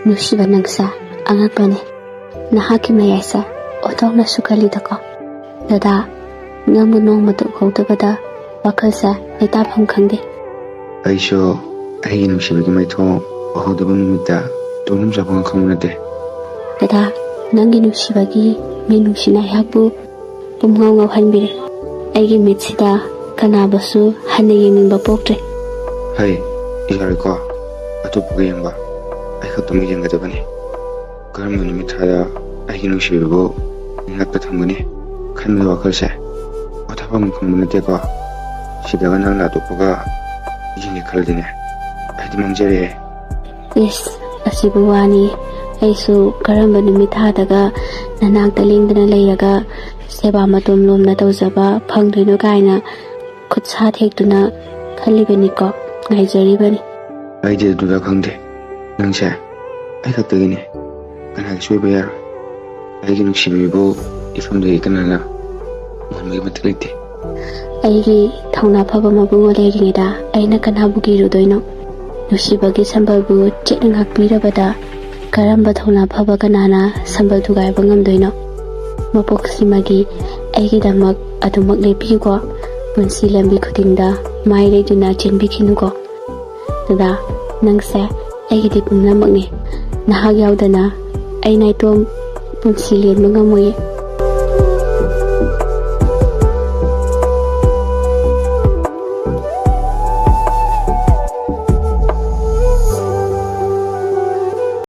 Nungshibage nangsa angakpane nahaki mayasa otokna sukalidako dada ngambu nongmatu hautabada wakalsa naitapam khangde aisho ai Nungshibage maitho ohudaba numita tonum japang khamunate dada nangi Nungshibage mi nungsina yakbu pumngau ngau hanbire aigi mitsida kanabasu hanne yengingba poktre hai yare ko atopuga yengba ai khatumi yengadabani karam numitha ai Nungshibage ngakta thangani khanme wakalse othapam khamunate ko sidaga nangna atopuga yingi khaldine ai mangjare is asibu wani aisu karamba numitha nanakta lengdana leiraga seba matum lomna tawjaba phangdoino kaina khutsa thektuna khalibani ko ngaijaribani ai je duda khangde nangse ai khattagini kana soiba yar ai Nungshibage ifamde kanana ngamai matlite aigi thongna phaba mabungo leringida aina kanabu girudoino Nungshibage Sambalbu Chetna ngakpirabada karamba thongna phaba kanana Sambal thugaiba ngamdoino mapoksimagi aigi damak adumak lepigo punsi lambi khudingda maire duna chenbikinugo dada nangse aigi dipumnamakni nahag yaudana ainaitom punsi lenba ngamoye